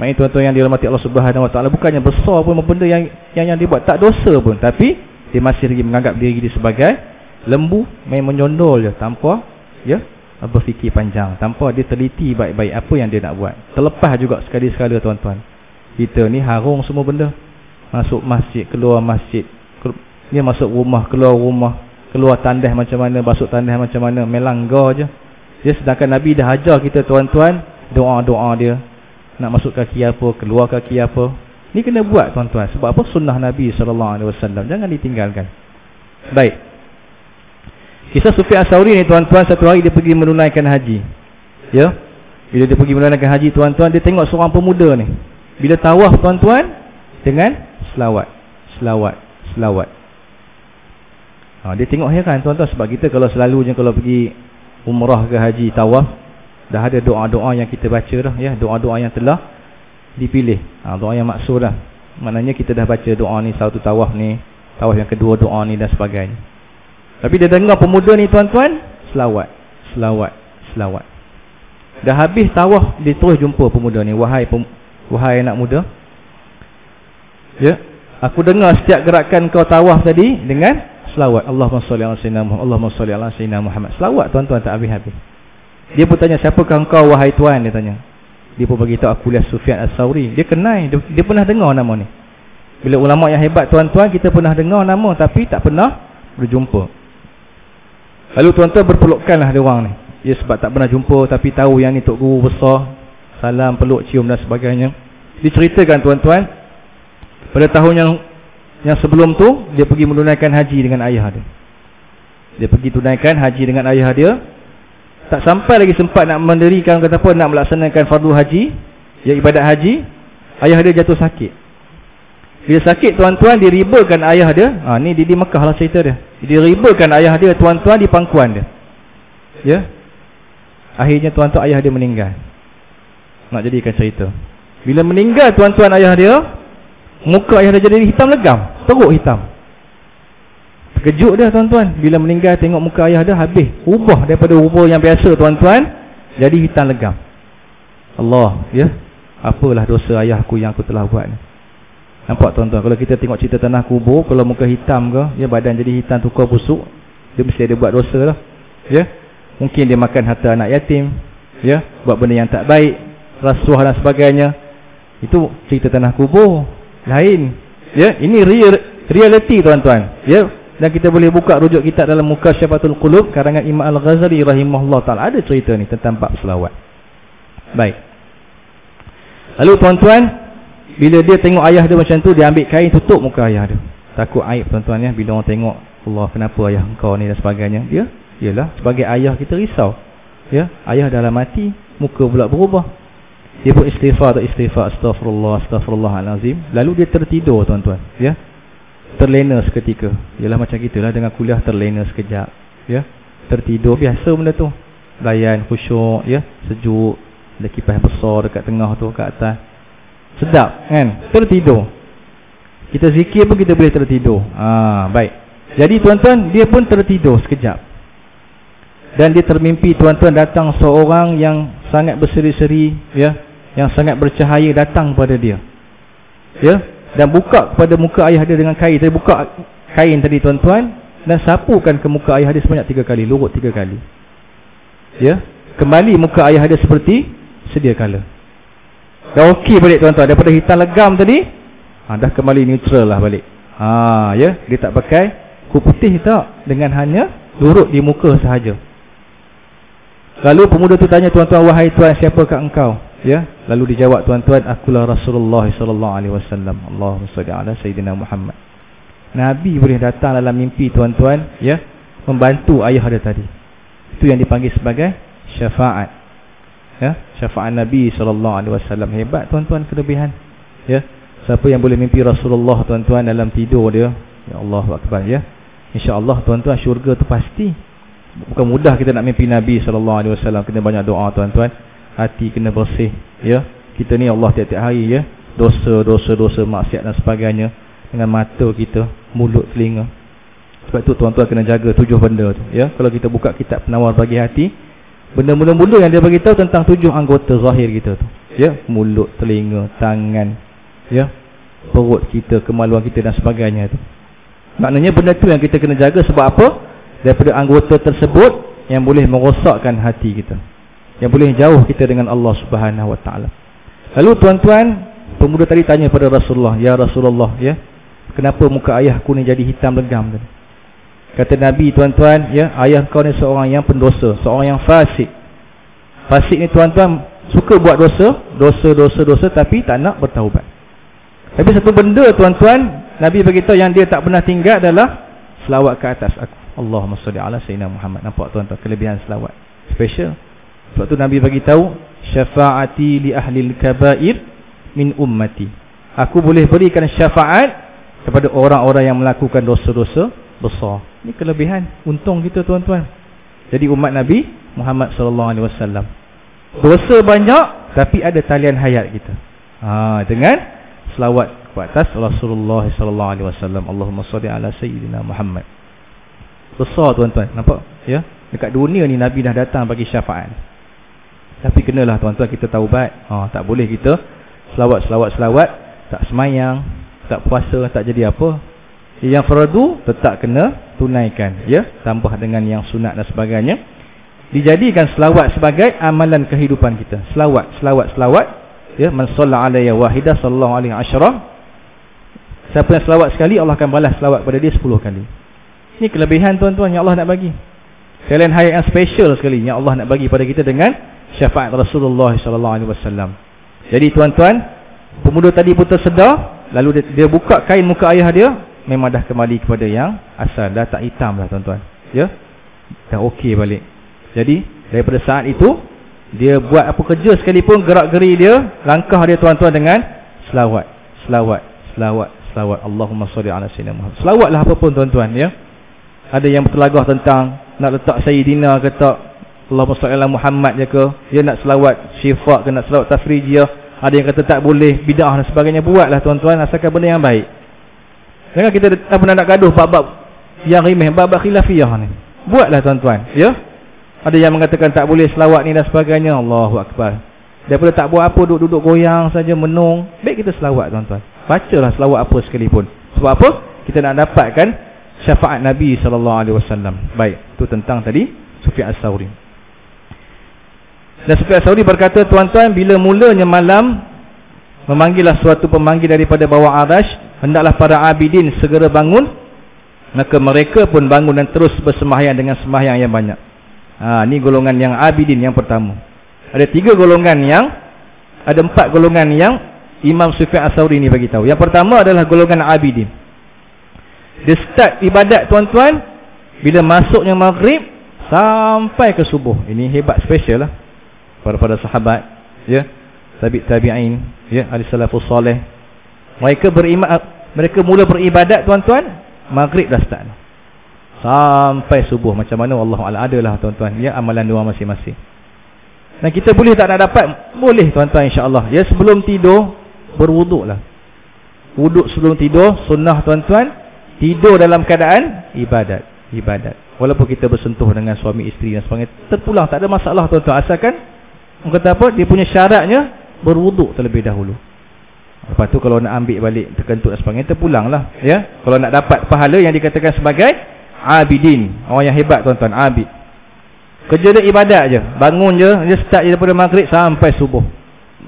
Speaker 1: Maksudnya tuan-tuan yang dirahmati Allah Subhanahu Wa Taala, bukannya besar pun benda yang dia buat, tak dosa pun, tapi dia masih lagi menganggap diri dia sebagai lembu, main menyondol je tanpa ya berfikir panjang, tanpa dia teliti baik-baik apa yang dia nak buat. Terlepas juga sekali-sekala tuan-tuan. Kita ni harung semua benda. Masuk masjid, keluar masjid. Dia masuk rumah, keluar rumah. Keluar tandas macam mana, basuh tandas macam mana, melanggar je. Dia sedangkan Nabi dah ajar kita tuan-tuan, doa-doa dia. Nak masuk kaki apa, keluar kaki apa. Ni kena buat tuan-tuan. Sebab apa? Sunnah Nabi SAW. Jangan ditinggalkan. Baik. Kisah Sufyan Ats-Tsauri ni tuan-tuan, satu hari dia pergi menunaikan haji. Ya. Bila dia pergi menunaikan haji tuan-tuan, dia tengok seorang pemuda ni. Bila tawaf tuan-tuan, dengan selawat. Dia tengok heran tuan-tuan, sebab kita kalau selalunya kalau pergi umrah ke haji, tawaf, dah ada doa-doa yang kita baca dah, ya, doa-doa yang telah dipilih. Doa yang maksud dah. Maknanya kita dah baca doa ni satu tawaf ni, tawaf yang kedua doa ni dan sebagainya. Tapi dia dengar pemuda ni tuan-tuan, selawat. Dah habis tawaf, dia terus jumpa pemuda ni, wahai anak muda, ya, aku dengar setiap gerakan kau tawaf tadi dengan selawat. Allahumma salli ala sayyidina Muhammad, Allahumma salli ala sayyidina Muhammad. Selawat tuan-tuan tak habis-habis. Dia pun tanya, siapakah engkau wahai tuan? Dia tanya. Dia pun beritahu, aku lihat Sufyan Ats-Tsauri. Dia kenal, dia pernah dengar nama ni. Bila ulama yang hebat tuan-tuan, kita pernah dengar nama tapi tak pernah berjumpa. Lalu tuan-tuan berpelukkanlah dia orang ni. Dia sebab tak pernah jumpa tapi tahu yang ni tok guru besar, salam, peluk, cium dan sebagainya. Diceritakan tuan-tuan, pada tahun yang sebelum tu dia pergi menunaikan haji dengan ayah dia. Dia pergi tunaikan haji dengan ayah dia. Tak sampai lagi sempat nak mendirikan, kata apa, nak melaksanakan fardu haji, ya, ibadat haji, ayah dia jatuh sakit. Bila sakit tuan-tuan, diribakan ayah dia. Ni di Mekah lah cerita dia. Diribakan ayah dia tuan-tuan di pangkuan dia. Ya. Akhirnya tuan-tuan ayah dia meninggal. Nak jadikan cerita. Bila meninggal tuan-tuan ayah dia, muka ayah dia jadi hitam legam, teruk hitam. Terkejut dia tuan-tuan. Bila meninggal tengok muka ayah dia habis, ubah daripada rupa yang biasa tuan-tuan jadi hitam legam. Allah, ya. Apalah dosa ayahku yang aku telah buat ni. Nampak tuan-tuan, kalau kita tengok cerita tanah kubur, kalau muka hitam ke, ya, badan jadi hitam tukar busuk, dia mesti ada buat dosa lah. Ya. Mungkin dia makan harta anak yatim, ya, buat benda yang tak baik, rasuah dan sebagainya. Itu cerita tanah kubur. Lain, ya, ini reality tuan-tuan, ya. Dan kita boleh buka rujuk kitab dalam Mukasyafatul Qulub karangan Imam Al-Ghazali rahimahullah taala, ada cerita ni tentang bab selawat. Baik. Lalu tuan-tuan, bila dia tengok ayah dia macam tu, dia ambil kain tutup muka ayah dia. Takut aib tuan-tuan, ya, bila orang tengok, Allah, kenapa ayah engkau ni dan sebagainya. Dia, yalah, sebagai ayah kita risau. Ya, ayah dah mati, muka pula berubah. Dia pun istighfar, astagfirullahalazim. Lalu dia tertidur tuan-tuan, ya. Terlena seketika. Yalah macam gitulah dengan kuliah, terlena sekejap, ya. Tertidur, biasa benda tu. Layan, khusyuk, ya, sejuk. Ada kipas besar dekat tengah tu, kat atas. Sedap, kan? Tertidur. Kita zikir pun kita boleh tertidur. Baik. Jadi tuan-tuan, dia pun tertidur sekejap. Dan dia termimpi tuan-tuan, datang seorang yang sangat berseri-seri, ya, yang sangat bercahaya datang kepada dia, ya, dan buka kepada muka ayah dia dengan kain. Dia buka kain tadi tuan-tuan dan sapukan ke muka ayah dia sebanyak 3 kali, lurut 3 kali, ya. Kembali muka ayah dia seperti sedia kala. Dah okey balik tuan-tuan, daripada hitam legam tadi, dah kembali neutral lah balik. Ya, dia tak pakai kup putih tak, dengan hanya lurut di muka sahaja. Lalu pemuda tu tanya, tuan-tuan, wahai tuan, siapakah engkau? Ya, lalu dijawab tuan-tuan, akulah Rasulullah sallallahu alaihi wasallam. Allahumma shalli ala sayyidina Muhammad. Nabi boleh datang dalam mimpi tuan-tuan, ya, membantu ayah dia tadi. Itu yang dipanggil sebagai syafaat. Ya, syafaat Nabi sallallahu alaihi wasallam. Hebat tuan-tuan kelebihan. Ya, siapa yang boleh mimpi Rasulullah tuan-tuan dalam tidur dia, ya Allahu akbar, ya. Insya-Allah tuan-tuan, syurga tu pasti. Bukan mudah kita nak mimpi Nabi SAW. Kena banyak doa tuan-tuan. Hati kena bersih, ya. Kita ni Allah tiap-tiap hari, ya, dosa, maksiat dan sebagainya. dengan mata kita, mulut, telinga. Sebab tu tuan-tuan kena jaga 7 benda tu, ya. Kalau kita buka kitab Penawar Bagi Hati, benda-benda yang dia bagi tahu tentang 7 anggota zahir kita tu, ya. Mulut, telinga, tangan, ya, perut kita, kemaluan kita dan sebagainya tu. Maknanya benda tu yang kita kena jaga. Sebab apa? Daripada anggota tersebut yang boleh merosakkan hati kita, yang boleh jauh kita dengan Allah Subhanahu Wa Taala. Lalu tuan-tuan, pemuda tadi tanya pada Rasulullah, "Ya Rasulullah, ya, kenapa muka ayahku ni jadi hitam legam tadi?" Kata Nabi, tuan-tuan, ya, ayah kau ni seorang yang pendosa, seorang yang fasik. Fasik ni tuan-tuan suka buat dosa, tapi tak nak bertaubat. Tapi satu benda tuan-tuan, Nabi beritahu yang dia tak pernah tinggal adalah selawat ke atas aku. Allahumma salli ala sayyidina Muhammad. Nampak tuan-tuan kelebihan selawat special. Sebab tu Nabi bagi tahu, syafaati li ahlil kabair min ummati. Aku boleh berikan syafaat kepada orang-orang yang melakukan dosa-dosa besar. Ini kelebihan, untung kita tuan-tuan. Jadi umat Nabi Muhammad sallallahu alaihi wasallam, dosa banyak tapi ada talian hayat kita. Dengan selawat ke atas Rasulullah sallallahu alaihi wasallam. Allahumma salli ala sayyidina Muhammad. Besar tuan-tuan, nampak? Ya, dekat dunia ni Nabi dah datang bagi syafaat. Tapi kenalah tuan-tuan kita taubat. Tak boleh kita selawat, tak semayang, tak puasa, tak jadi apa. Yang fardu tetap kena tunaikan, ya, tambah dengan yang sunat dan sebagainya. Dijadikan selawat sebagai amalan kehidupan kita. Selawat, ya, man shalla alayya wahidah sallallahu alaihi asyara. Siapa yang selawat sekali, Allah akan balas selawat pada dia 10 kali. Ini kelebihan tuan-tuan yang Allah nak bagi. Kalian hayat yang special sekali yang Allah nak bagi pada kita dengan syafaat Rasulullah sallallahu alaihi wasallam. Jadi tuan-tuan, pemuda tadi pun tersedar, lalu dia buka kain muka ayah dia, memang dah kembali kepada yang asal, dah tak hitam dah tuan-tuan. Ya. Dah okey balik. Jadi daripada saat itu dia buat apa kerja sekalipun, gerak-geri dia, langkah dia tuan-tuan dengan selawat. Allahumma salli ala sayyidina Muhammad. Selawatlah apa pun tuan-tuan, ya. Ada yang bertelagah tentang nak letak Sayyidina ke tak, Allahumma salli ala Muhammad je ke, dia nak selawat syifa ke, nak selawat tafrijiyah. Ada yang kata tak boleh, bid'ah dan sebagainya. Buatlah tuan-tuan, asalkan benda yang baik. Jangan kita tak pernah nak gaduh bab-bab yang remeh, bab-bab khilafiyah ni. Buatlah tuan-tuan, ya. Ada yang mengatakan tak boleh selawat ni dan sebagainya. Allahu Akbar. Daripada tak buat apa, duduk-duduk goyang saja, menung, baik kita selawat tuan-tuan. Bacalah selawat apa sekalipun. Sebab apa? Kita nak dapatkan syafaat Nabi sallallahu alaihi wasallam. Baik, itu tentang tadi Sufyan Ats-Tsauri. Dan Sufyan Ats-Tsauri berkata, tuan-tuan, bila mulanya malam, memanggillah suatu pemanggil daripada bawah arash, hendaklah para abidin segera bangun. Maka mereka pun bangun dan terus bersembahyang dengan sembahyang yang banyak. Ni golongan yang abidin yang pertama. Ada 4 golongan yang Imam Sufyan Ats-Tsauri ni bagi tahu. Yang pertama adalah golongan abidin. Dia start ibadat tuan-tuan bila masuknya maghrib sampai ke subuh. Ini hebat special lah para sahabat, ya, tabi'in, ya, ahli salafus soleh. Mereka mula beribadat tuan-tuan, maghrib dah start sampai subuh. Macam mana wallahu a'lam, adalah tuan-tuan, ya, amalan dua masing-masing. Dan kita boleh tak nak dapat, boleh tuan-tuan, insya-Allah. Ya, sebelum tidur berwuduklah. Wuduk sebelum tidur sunnah tuan-tuan. Tidur dalam keadaan ibadat. Walaupun kita bersentuh dengan suami isteri dan sebagainya, terpulang, tak ada masalah tuan-tuan. Asalkan orang kata apa, dia punya syaratnya berwuduk terlebih dahulu. Lepas tu kalau nak ambil balik terkentut dan sebagainya, terpulanglah, ya. Kalau nak dapat pahala yang dikatakan sebagai abidin, orang yang hebat tuan-tuan, abid. Kerja dia ibadat je, bangun je, dia start je daripada maghrib sampai subuh,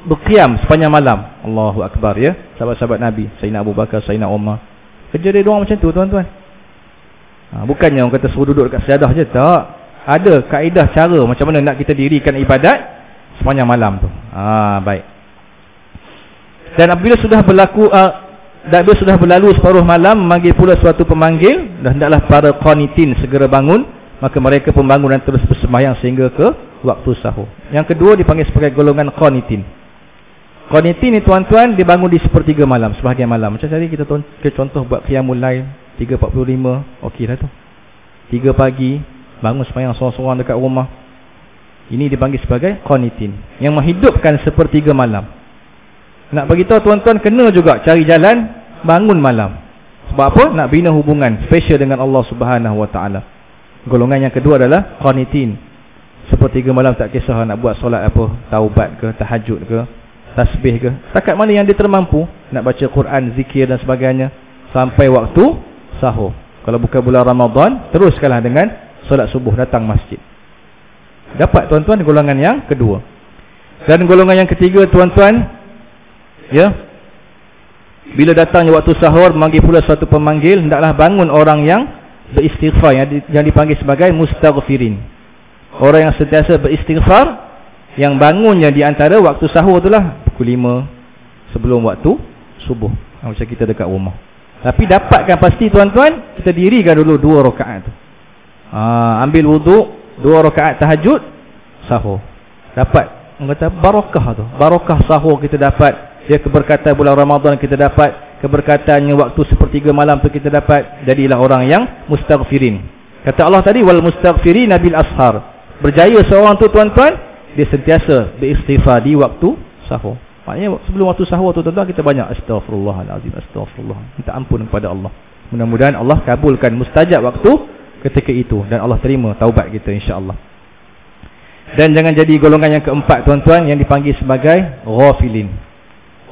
Speaker 1: berqiyam sepanjang malam. Allahu Akbar, ya. Sahabat-sahabat Nabi, Sayyidina Abu Bakar, Sayyidina Umar, kerja dia doang macam tu tuan-tuan. Bukannya orang kata suruh duduk dekat sejadah je, tak. Ada kaedah cara macam mana nak kita dirikan ibadat sepanjang malam tu. Baik. Dan apabila sudah berlalu separuh malam, memanggil pula suatu pemanggil, dan hendaklah para qanitin segera bangun. Maka mereka pun bangun dan terus bersembahyang sehingga ke waktu sahur. Yang kedua dipanggil sebagai golongan qanitin. Qanitin ni tuan-tuan, dia bangun di sepertiga malam, sebahagian malam. Macam tadi kita contoh buat qiyamul lail 3.45, okey dah tu. 3 pagi bangun sembahyang seorang-seorang dekat rumah. Ini dipanggil sebagai qanitin, yang menghidupkan sepertiga malam. Nak bagi tahu tuan-tuan, kena juga cari jalan bangun malam. Sebab apa? Nak bina hubungan special dengan Allah Subhanahu Wa Taala. Golongan yang kedua adalah qanitin. Sepertiga malam tak kisah nak buat solat apa, taubat ke, tahajud ke, tasbih ke, setakat mana yang dia termampu, nak baca Quran, zikir dan sebagainya, sampai waktu sahur. Kalau bukan bulan Ramadan, teruskanlah dengan solat subuh, datang masjid. Dapat tuan-tuan golongan yang kedua. Dan golongan yang ketiga tuan-tuan, ya, bila datangnya waktu sahur, memanggil pula suatu pemanggil, hendaklah bangun orang yang beristighfar, yang dipanggil sebagai mustaghfirin. Orang yang sentiasa beristighfar, yang bangunnya di antara waktu sahur itulah pukul 5 sebelum waktu subuh, macam kita dekat rumah. Tapi dapatkan pasti tuan-tuan, kita dirikan dulu 2 rakaat tu. Ambil wuduk, 2 rakaat tahajud, sahur. Dapat, orang kata barakah tu. Barakah sahur kita dapat. Dia keberkatan bulan Ramadan kita dapat. Keberkatannya waktu sepertiga malam tu kita dapat. Jadilah orang yang mustaghfirin. Kata Allah tadi, wal mustaghfirin bil ashar. Berjaya seorang tu tuan-tuan, dia sentiasa beristighfar di waktu sahur. Maknanya sebelum waktu sahur tu tuan-tuan, kita banyak astaghfirullahalazim, astaghfirullah, minta ampun kepada Allah. Mudah-mudahan Allah kabulkan mustajab waktu ketika itu, dan Allah terima taubat kita insya-Allah. Dan jangan jadi golongan yang keempat tuan-tuan, yang dipanggil sebagai ghafilin.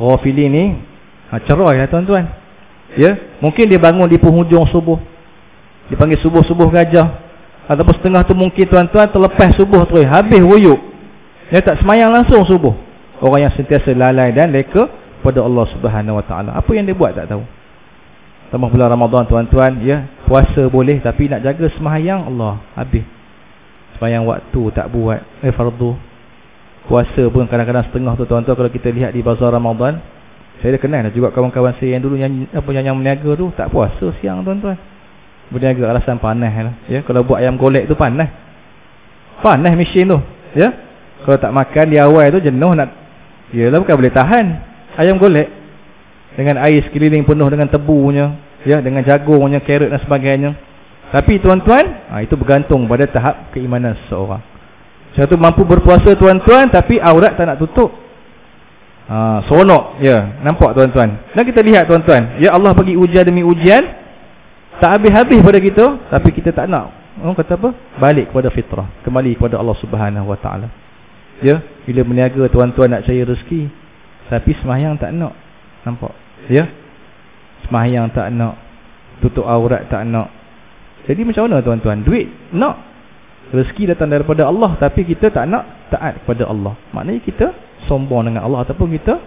Speaker 1: Ghafilin ni cerai lah tuan-tuan. Ya, mungkin dia bangun di penghujung subuh, dipanggil subuh-subuh gajah, ataupun setengah tu mungkin tuan-tuan terlepas subuh tu, habis wuyuk, dia tak semayang langsung subuh. Orang yang sentiasa lalai dan leka pada Allah Subhanahu Wa Taala. Apa yang dia buat tak tahu. Tambah bulan Ramadan tuan-tuan, ya, puasa boleh tapi nak jaga sembahyang, Allah, habis. Sembahyang waktu tak buat, fardu. Puasa pun kadang-kadang setengah tu tuan-tuan, kalau kita lihat di bazar Ramadan, saya dah kenal juga kawan-kawan saya yang dulu yang meniaga tu tak puasa siang tuan-tuan. Berniaga alasan panas lah, ya. Kalau buat ayam golek tu panas mesin tu, ya. Kalau tak makan di awal tu jenuh nak, yalah, bukan boleh tahan ayam golek dengan air sekeliling penuh dengan tebunya, ya, dengan jagungnya, carrot dan sebagainya. Tapi tuan-tuan, itu bergantung pada tahap keimanan seseorang. Satu mampu berpuasa tuan-tuan, tapi aurat tak nak tutup, seronok, ya, nampak tuan-tuan. Dan kita lihat tuan-tuan, ya, Allah bagi ujian demi ujian, tak habis-habis pada kita, tapi kita tak nak, orang kata apa, balik kepada fitrah, kembali kepada Allah Subhanahu Wa Taala. Ya, bila berniaga tuan-tuan nak cari rezeki, tapi sembahyang tak nak, nampak, ya, sembahyang tak nak, tutup aurat tak nak. Jadi macam mana tuan-tuan? Duit nak, rezeki datang daripada Allah, tapi kita tak nak taat kepada Allah. Maknanya kita sombong dengan Allah, ataupun kita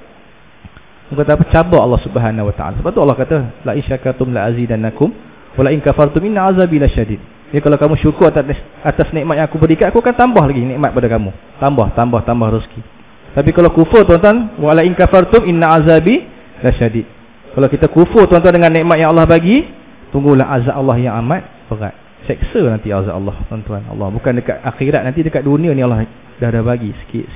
Speaker 1: kata apa, cabar Allah Subhanahu Wa Taala. Sebab tu Allah kata, la in syakartum la azidannakum wa la in kafartum inna azabi lasyadid. Ya, kalau kamu syukur atas nikmat yang aku berikan, aku akan tambah lagi nikmat pada kamu. Tambah rezeki. Tapi kalau kufur tuan-tuan, wa la in kafartum inna azabi lasyadid. Kalau kita kufur tuan-tuan dengan nikmat yang Allah bagi, tunggulah azab Allah yang amat berat. Seksa nanti azab Allah tuan-tuan. Allah bukan dekat akhirat, nanti dekat dunia ni Allah dah bagi sikit.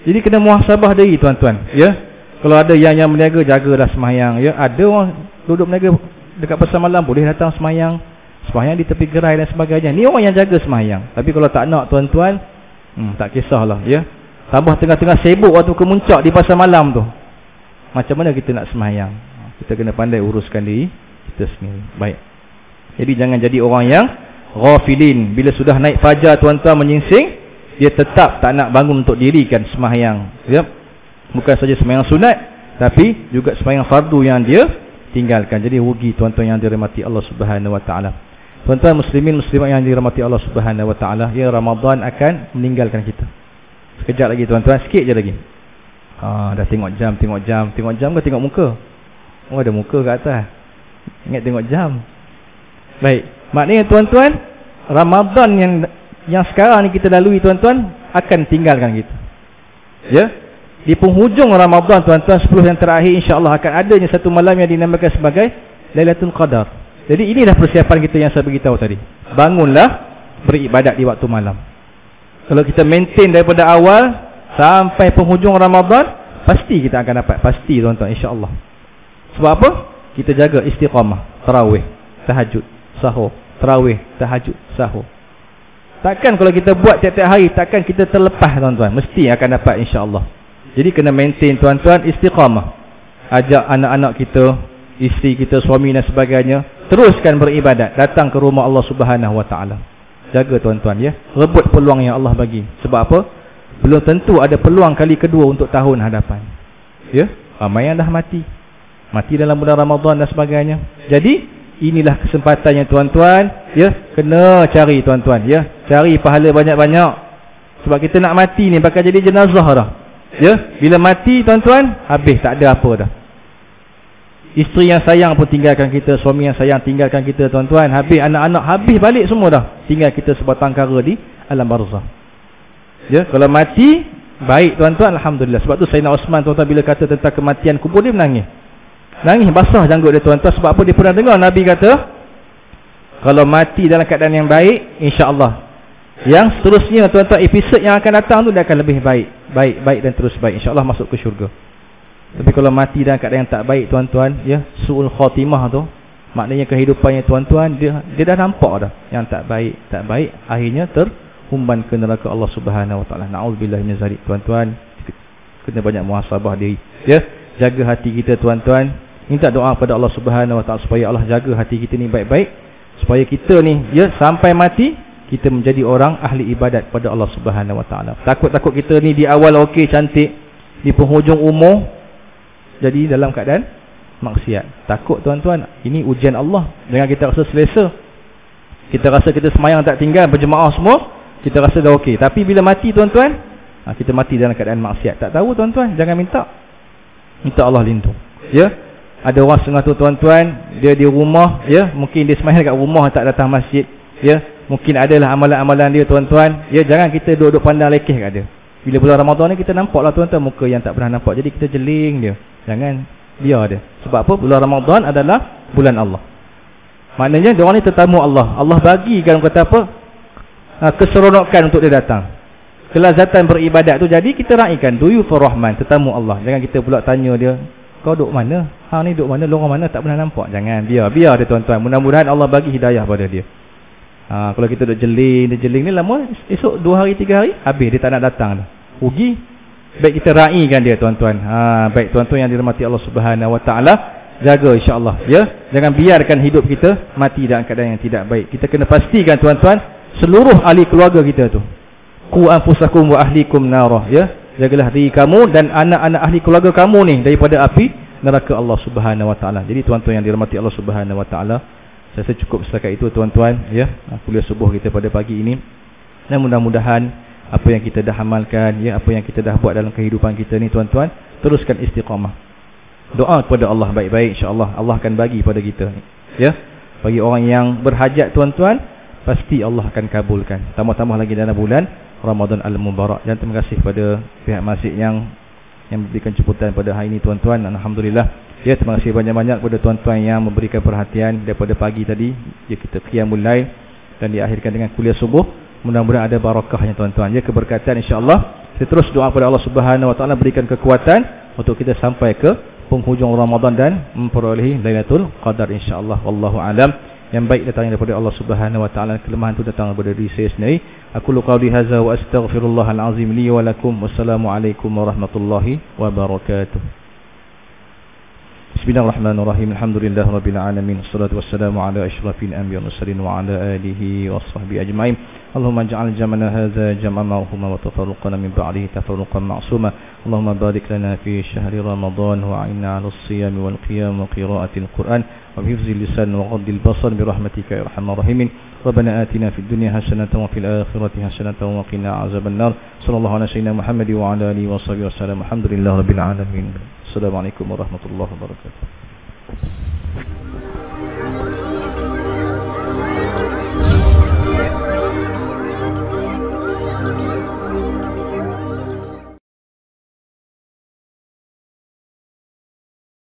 Speaker 1: Jadi kena muhasabah diri tuan-tuan, ya. Kalau ada yang berniaga, jagalah sembahyang, ya. Ada orang duduk berniaga dekat pasar malam, boleh datang sembahyang di tepi gerai dan sebagainya. Ni orang yang jaga sembahyang. Tapi kalau tak nak tuan-tuan, tak kisahlah, ya. Tambah tengah-tengah sibuk waktu kemuncak di pasar malam tu, macam mana kita nak sembahyang? Kita kena pandai uruskan diri kita sendiri. Baik. Jadi jangan jadi orang yang ghafilin. Bila sudah naik fajar tuan-tuan menyingsing, dia tetap tak nak bangun untuk dirikan sembahyang, ya. Bukan saja sembahyang sunat, tapi juga sembahyang fardu yang dia tinggalkan. Jadi rugi tuan-tuan yang dirahmati Allah Subhanahu Wa Taala. Tuan-tuan muslimin muslimat yang dirahmati Allah Subhanahu Wa Taala, ya, Ramadan akan meninggalkan kita. Sekejap lagi tuan-tuan, sikit je lagi. Dah tengok jam ke tengok muka? Oh, ada muka kat atas. Ingat tengok jam. Baik, maknanya tuan-tuan, Ramadan yang sekarang ni kita lalui tuan-tuan akan tinggalkan kita. Ya. Di penghujung Ramadan tuan-tuan, 10 yang terakhir, insya-Allah akan adanya satu malam yang dinamakan sebagai Lailatul Qadar. Jadi inilah persiapan kita yang saya beritahu tadi. Bangunlah beribadat di waktu malam. Kalau kita maintain daripada awal sampai penghujung Ramadan, pasti kita akan dapat, pasti tuan-tuan, insya-Allah. Sebab apa? Kita jaga istiqamah, tarawih, tahajud, sahur, tarawih, tahajud, sahur. Takkan kalau kita buat tiap-tiap hari, takkan kita terlepas tuan-tuan. Mesti akan dapat, insya-Allah. Jadi kena maintain tuan-tuan istiqamah. Ajak anak-anak kita, ya, kita kena pandai uruskan diri kita sendiri. Baik. Jadi jangan jadi orang yang ghafilin. Bila sudah naik fajar tuan-tuan menyingsing, dia tetap tak nak bangun untuk dirikan sembahyang, ya. Bukan saja sembahyang sunat, tapi juga sembahyang fardu yang dia tinggalkan. Jadi kena muhasabah diri tuan-tuan, ya. Kalau ada yang berniaga, jagalah sembahyang, ya. Ada orang duduk berniaga dekat pasar malam, boleh datang sembahyang di pasar malam tu, isteri kita, suami dan sebagainya, teruskan beribadat, datang ke rumah Allah Subhanahu Wa Taala. Jaga tuan-tuan ya, rebut peluang yang Allah bagi. Sebab apa? Belum tentu ada peluang kali kedua untuk tahun hadapan. Ya, ramai yang dah mati dalam bulan Ramadan dan sebagainya. Jadi inilah kesempatannya tuan-tuan ya, kena cari tuan-tuan ya, cari pahala banyak-banyak. Sebab kita nak mati ni bakal jadi jenazah dah. Ya, bila mati tuan-tuan, habis, tak ada apa dah. Isteri yang sayang pun tinggalkan kita, suami yang sayang tinggalkan kita tuan-tuan, habis anak-anak, habis balik semua dah. Tinggal kita sebatang kara di alam barzah. Ya, kalau mati baik tuan-tuan, alhamdulillah. Sebab tu Sayyidina Osman tuan-tuan bila kata tentang kematian kubur, dia menangis. Nangis basah janggut dia tuan-tuan. Sebab apa? Dia pernah dengar Nabi kata, kalau mati dalam keadaan yang baik, insya-Allah yang seterusnya tuan-tuan, episod yang akan datang tu dia akan lebih baik dan terus baik, insya-Allah masuk ke syurga. Tapi kalau mati dalam keadaan yang tak baik tuan-tuan ya, su'ul khatimah tu, maknanya kehidupannya tuan-tuan, dia dah nampak dah yang tak baik, akhirnya terhumban ke neraka Allah Subhanahu Wa Taala. Na'udzubillah min zalik tuan-tuan. Kena banyak muhasabah diri ya, jaga hati kita tuan-tuan. Minta doa pada Allah Subhanahu Wa Taala supaya Allah jaga hati kita ni baik-baik, supaya kita ni ya sampai mati kita menjadi orang ahli ibadat pada Allah Subhanahu Wa Taala. Takut kita ni di awal okey cantik, di penghujung umur jadi dalam keadaan maksiat. Takut tuan-tuan, ini ujian Allah. Jangan kita rasa selesa, kita rasa kita semayang tak tinggal, berjemaah semua, kita rasa dah okey. Tapi bila mati tuan-tuan, kita mati dalam keadaan maksiat. Tak tahu tuan-tuan, jangan minta Allah lindung ya. Ada orang setengah tu tuan-tuan, dia di rumah ya, mungkin dia semayang kat rumah, tak datang masjid ya, mungkin adalah amalan-amalan dia tuan-tuan ya. Jangan kita duduk pandang lekeh kat dia. Bila bulan Ramadan ni kita nampaklah tuan-tuan muka yang tak pernah nampak, jadi kita jeling dia. Jangan biar dia. Sebab apa? Bulan Ramadan adalah bulan Allah. Maknanya diorang ni tetamu Allah. Allah bagikan kata apa? Keseronokan untuk dia datang. Kelazatan beribadat tu, jadi kita raikan duyufur rahman, tetamu Allah. Jangan kita pula tanya dia, kau duduk mana? Hang ni duduk mana? Lorong mana? Tak pernah nampak. Jangan, biar dia tuan-tuan. Mudah-mudahan Allah bagi hidayah pada dia. Kalau kita duduk jeling ni lama, esok 2 hari 3 hari habis, dia tak nak datang dah. Rugi. Baik kita raikan dia tuan-tuan. Baik tuan-tuan yang dirahmati Allah Subhanahu Wa Taala, jaga insya-Allah ya. Jangan biarkan hidup kita mati dalam keadaan yang tidak baik. Kita kena pastikan tuan-tuan, seluruh ahli keluarga kita tu, qu anfusakum wa ahlikum narah ya. Jagalah diri kamu dan anak-anak ahli keluarga kamu ni daripada api neraka Allah Subhanahu Wa Taala. Jadi tuan-tuan yang dirahmati Allah Subhanahu Wa Taala, saya rasa cukup setakat itu tuan-tuan ya, kuliah subuh kita pada pagi ini. Dan mudah-mudahan apa yang kita dah amalkan ya, apa yang kita dah buat dalam kehidupan kita ni tuan-tuan, teruskan istiqamah. Doa kepada Allah baik-baik, insya-Allah Allah akan bagi pada kita ya. Bagi orang yang berhajat tuan-tuan, pasti Allah akan kabulkan. Tambah-tambah lagi dalam bulan Ramadan Al-Mubarak. Dan terima kasih pada pihak masjid yang memberikan jemputan pada hari ini tuan-tuan. Alhamdulillah ya, terima kasih banyak-banyak kepada tuan-tuan yang memberikan perhatian daripada pagi tadi ya, kita qiyamul lail dan diakhirkan dengan kuliah subuh. Mudah-mudahan ada barakahnya tuan-tuan ya, keberkatan insya-Allah. Kita terus doa kepada Allah Subhanahu Wa Taala berikan kekuatan untuk kita sampai ke penghujung Ramadan dan memperolehi Lailatul Qadar insya-Allah. Wallahu alam. Yang baik datang daripada Allah Subhanahu Wa Taala, kelemahan itu datang daripada diri saya sendiri. Aku qauli hadza wa astaghfirullahal azim li wa lakum. Wassalamualaikum warahmatullahi wabarakatuh. Bismillahirrahmanirrahim. Alhamdulillahirabbil alamin. Wassalatu wassalamu ala asyrafil anbiya'i wal mursalin wa ala alihi washabbihi ajmain. Allahumma ij'al jam'ana hadza jam'an marhuma wa tafarruqana min ba'dihi tafarruqan ma'suma. Allahumma barik lana fi shahri ramadan wa 'inna 'ala as-siyam wal qiyam wa qira'atil Qur'an wa hifzil lisan wa ghaddil basar bi rahmatika ya arhamar rahimin. Rabbana atina fid dunya hasanatan wa fil akhirati hasanatan wa qina 'adzaban nar. Sallallahu alaihi wasallam Muhammad wa ala alihi washabbihi wasallam. Alhamdulillahirabbil alamin. Assalamualaikum warahmatullahi wabarakatuh.